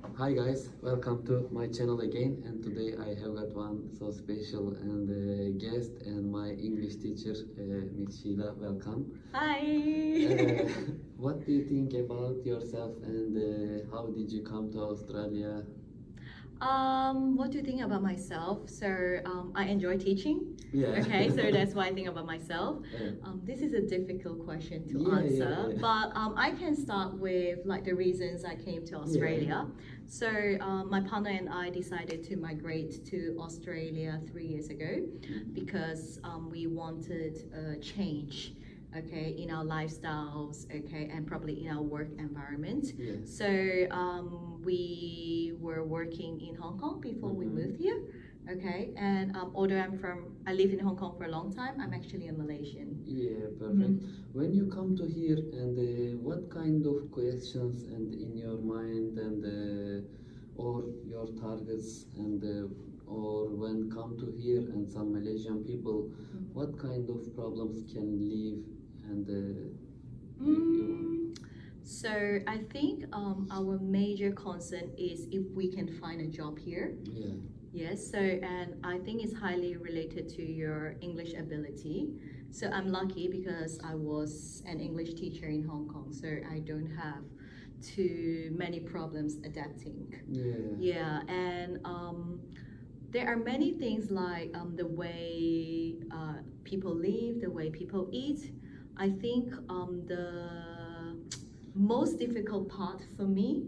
Hi guys, welcome to my channel again, and today I have got one so special and guest and my English teacher, Miss Sheera. Welcome. Hi. What do you think about yourself and how did you come to Australia? What do you think about myself? So I enjoy teaching. Yeah. Okay, so that's what I think about myself. Yeah. This is a difficult question to Yeah, answer, yeah, yeah. but I can start with like the reasons I came to Australia. So my partner and I decided to migrate to Australia 3 years ago because we wanted a change. Okay, in our lifestyles, okay, and probably in our work environment. Yeah. So we were working in Hong Kong before we moved here, okay. And although I live in Hong Kong for a long time, I'm actually a Malaysian. Yeah, perfect. When you come to here and what kind of questions and in your mind and or your targets and or when come to here and some Malaysian people, what kind of problems can live and you? So I think our major concern is if we can find a job here. Yeah. Yes, so and I think it's highly related to your English ability. So I'm lucky because I was an English teacher in Hong Kong, so I don't have too many problems adapting. Yeah. Yeah, and there are many things like the way people live, the way people eat. I think the most difficult part for me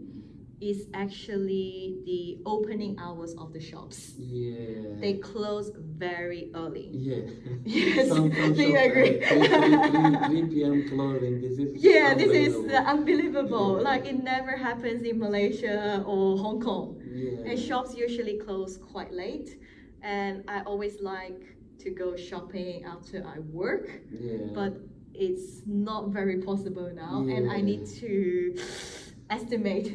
is actually the opening hours of the shops. Yeah. They close very early. Yeah. Yes, Some do you shops agree? at 3 p.m. closing. This is Yeah, this is unbelievable. unbelievable. Yeah. Like it never happens in Malaysia or Hong Kong. Yeah. And shops usually close quite late. And I always like to go shopping after I work. Yeah. But it's not very possible now, and I Yeah. need to estimate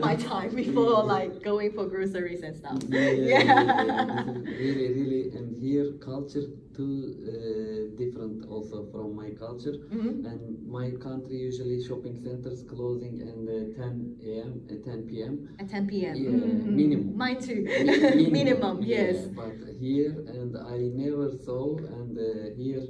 my time before like going for groceries and stuff. Yeah. Really, really, and here culture too different also from my culture. And my country usually shopping centers closing and 10 a.m. 10 p.m. At 10 p.m. Yeah, minimum. Mine too. Minimum. Minimum, yes. Yeah, but here and I never saw and here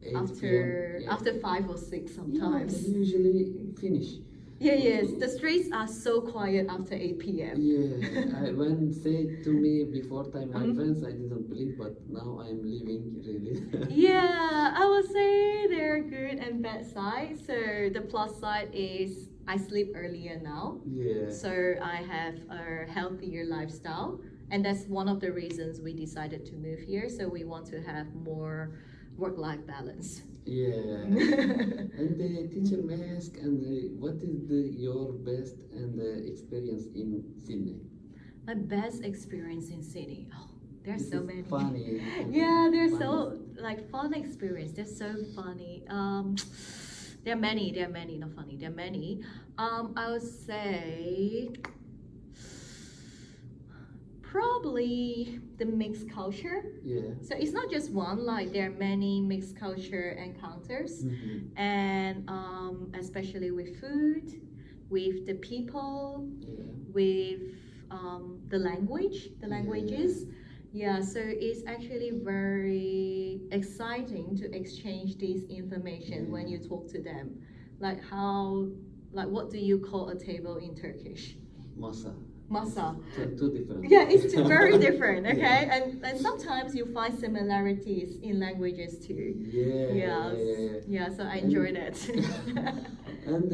8 After p.m. after 5 or 6 sometimes. Yeah, usually finish. Yeah, yes. The streets are so quiet after 8 p.m. Yeah, when said to me before time, my friends, I didn't believe, but now I'm living really. Yeah, I would say there are good and bad sides. So the plus side is I sleep earlier now. Yeah. So I have a healthier lifestyle. And that's one of the reasons we decided to move here. So we want to have more work-life balance. Yeah. And the teacher may ask, and what is your best and experience in Sydney? My best experience in Sydney. Oh, there's This so is many. funny. Yeah, they're Funny. so like fun experience. They're so funny. There are many. There are many. Not funny. There are many. I would say probably the mixed culture. Yeah. So it's not just one. Like there are many mixed culture encounters, and especially with food, with the people, Yeah. with the languages. Yeah, so it's actually very exciting to exchange this information when you talk to them. Like what do you call a table in Turkish? Masa. Masa. Two different. Yeah, it's very different, okay? And sometimes you find similarities in languages too. Yeah. Yeah, so I enjoyed it. And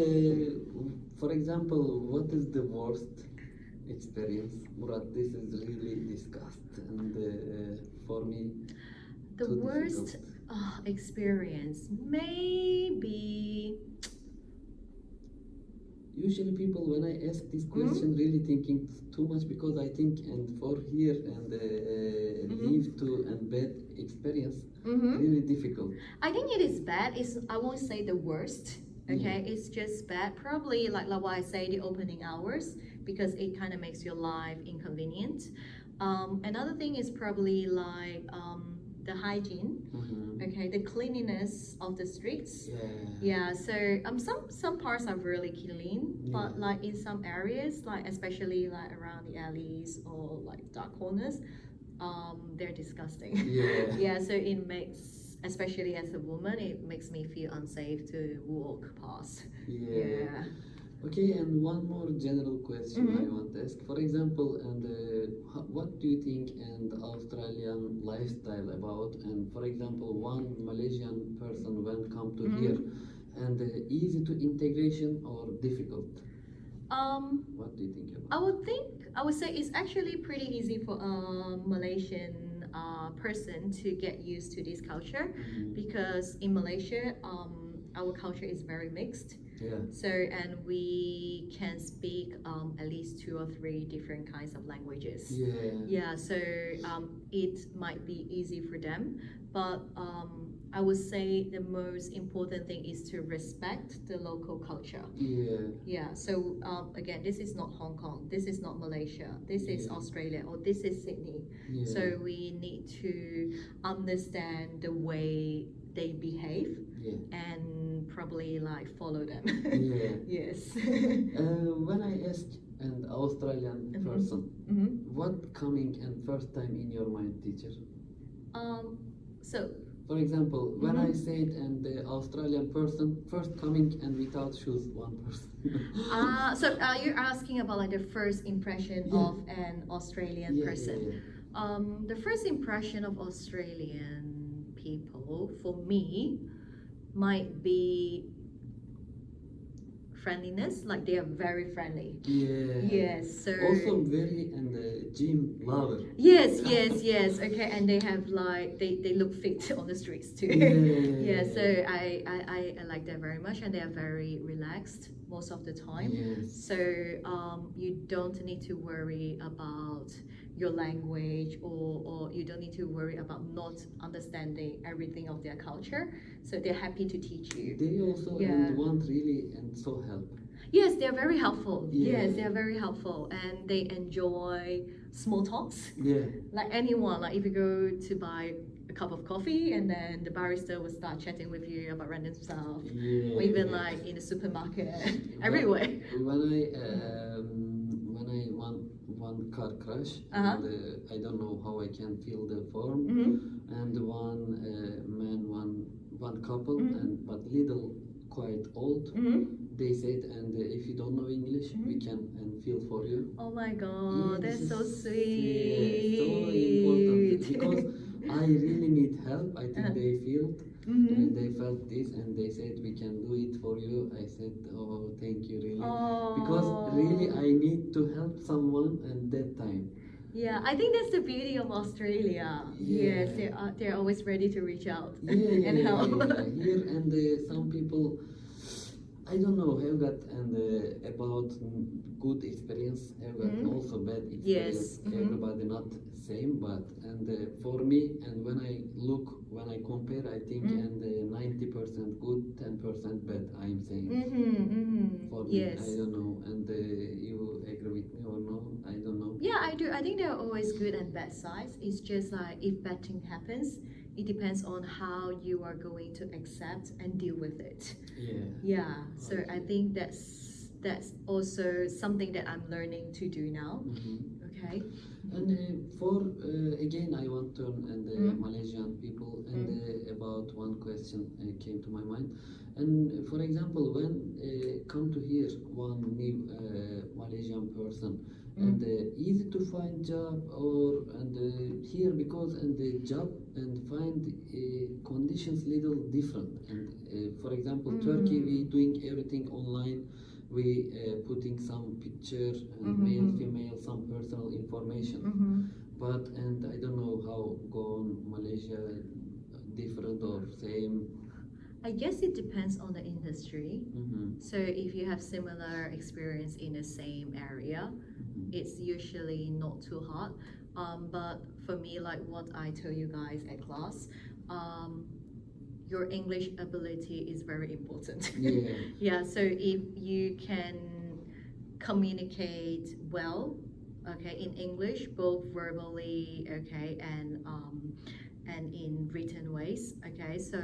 for example, what is the worst experience? Murat, this is really discussed, and for me, The too worst difficult. experience, maybe. Usually people when I ask this question really thinking too much because I think and for here and live to and bad experience really difficult. I think it is bad. I won't say the worst. Okay, it's just bad. Probably like what I say, the opening hours, because it kind of makes your life inconvenient. Another thing is probably like the hygiene, okay, the cleanliness of the streets. Yeah. Yeah, so some parts are really clean, but Yeah. like in some areas, like especially like around the alleys or like dark corners, they're disgusting. Yeah. Yeah, so it makes, especially as a woman, it makes me feel unsafe to walk past. Yeah. Okay, and one more general question I want to ask. For example, what do you think and Australian lifestyle about? And for example, one Malaysian person when come to here, and easy to integration or difficult? What do you think about? I would say it's actually pretty easy for a Malaysian person to get used to this culture, because in Malaysia, our culture is very mixed. Yeah. So, and we can speak at least 2 or 3 different kinds of languages. Yeah. Yeah, so it might be easy for them, but I would say the most important thing is to respect the local culture. Yeah. Yeah, so again, this is not Hong Kong, this is not Malaysia, this is Australia, or this is Sydney. Yeah. So we need to understand the way they behave, and probably like follow them. Yeah. Yes. When I asked an Australian person, what coming and first time in your mind, teacher? So For example, when I said and the Australian person first coming and without shoes, one person. so you're asking about like the first impression of an Australian person. The first impression of Australian people for me might be friendliness, like they are very friendly. Yeah. Yes. So Also very gym lover. yes. Okay, and they have like they look fit on the streets too. Yeah. So I like that very much, and they are very relaxed most of the time. Yes. So you don't need to worry about your language, or you don't need to worry about not understanding everything of their culture. So they're happy to teach you. They also want really and so help. Yes, they're very helpful. Yeah. Yes, they're very helpful, and they enjoy small talks. Yeah. Like anyone, like if you go to buy a cup of coffee, and then the barista will start chatting with you about random stuff, or even like in the supermarket, everywhere. When I want one car crash, and I don't know how I can fill the form, and one man, one couple, and but little quite old. They said, and if you don't know English, we can and fill for you. Oh my God, Yeah, that's so this is- sweet. Yeah, so important because I really need help. I think they felt. And they felt this and they said we can do it for you. I said, oh, thank you really, because really I need to help someone at that time. Yeah, I think that's the beauty of Australia. Yeah. Yes, they're always ready to reach out Yeah, and help. Here and some people, I don't know, have got about good experience, have got also bad experience. Yes. Everybody not same, but for me, and when I compare, I think and 90% good, 10% bad. I'm saying for me, Yes. I don't know, and you agree with me or no? I don't know. Yeah, I do. I think there are always good and bad sides. It's just like if bad thing happens, it depends on how you are going to accept and deal with it. Yeah. Yeah. So I think that's also something that I'm learning to do now. Okay. And for again, I want to Malaysian people and about one question came to my mind. And for example, when come to here one new Malaysian person, and easy to find job or here because and the job and find conditions little different. And for example, Turkey we doing everything online. We putting some picture and male, female, some personal information. But and I don't know how go on Malaysia, different or same. I guess it depends on the industry. So if you have similar experience in the same area, it's usually not too hard. But for me, like what I tell you guys at class, your English ability is very important. Yeah. Yeah, so if you can communicate well, okay, in English, both verbally, okay, and and in written ways. Okay, so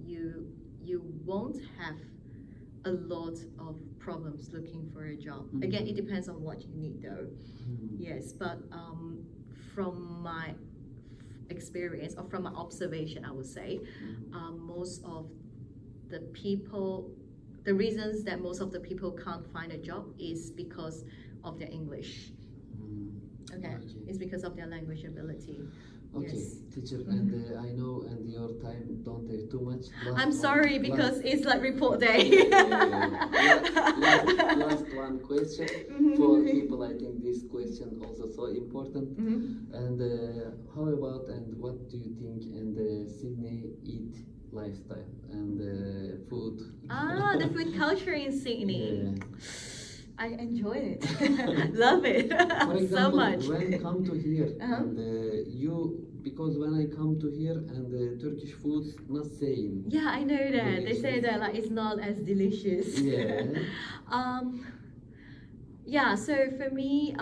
you won't have a lot of problems looking for a job. Again, it depends on what you need though. Yes, but from my experience or from my observation, I would say most of the people, the reasons that most of the people can't find a job is because of their English. Okay, it's because of their language ability. Okay, Yes. teacher, and I know, and your time don't have too much. I'm sorry because it's like report day. Last one question for people. I think this question also so important. And how about and what do you think in the Sydney eat lifestyle and food? The food culture in Sydney. Yeah. I enjoy it. Love it. For example, so much. when you come to here and because when I come to here and Turkish food's not same. Yeah, I know that. They Delicious. say that like it's not as delicious. Yeah. Yeah, so for me,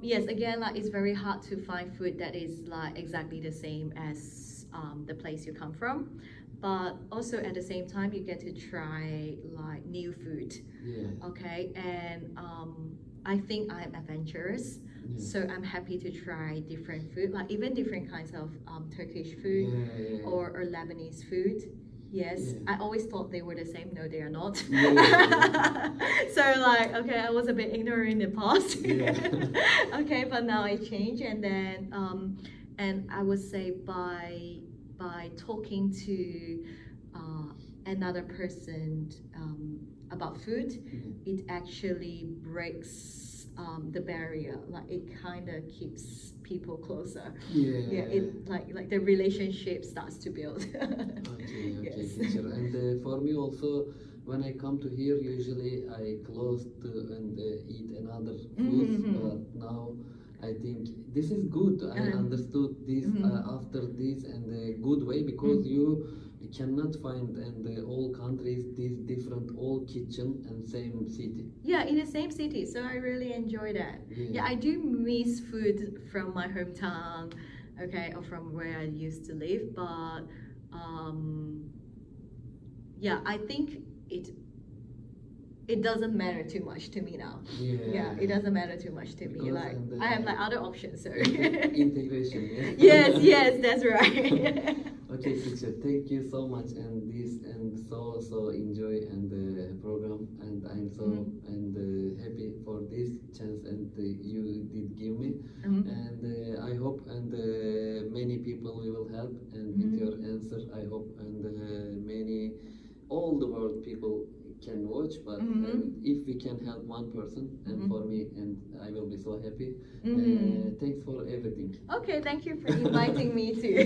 yes, again, like it's very hard to find food that is like exactly the same as the place you come from. But also at the same time, you get to try like new food. Yeah. Okay, and I think I'm adventurous, so I'm happy to try different food, like even different kinds of Turkish food or Lebanese food. Yes, Yeah. I always thought they were the same. No, they are not. Yeah. So like, okay, I was a bit ignorant in the past. Yeah. Okay, but now I change, and then and I would say by talking to another person about food, it actually breaks the barrier. Like it kind of keeps people closer. Yeah. It like the relationship starts to build. Okay, Yes. teacher. And for me also, when I come to here, usually I close to and eat another foods. But now I think this is good. I understood this after this and a good way because you cannot find in all countries these different all kitchen and same city. Yeah, in the same city, so I really enjoy that. Yeah, I do miss food from my hometown, okay, or from where I used to live, but yeah, I think it doesn't matter too much to me now. Yeah, it doesn't matter too much to me. Because Like and, I have like other options, so integration. yes, that's right. Okay, teacher, thank you so much and this and so enjoy and the program and I'm so and happy for this chance and you did give me and I hope and many people we will help and with your answer I hope and many all the world people can watch but if we can help one person and for me and I will be so happy. Thanks for everything. Okay, thank you for inviting me too.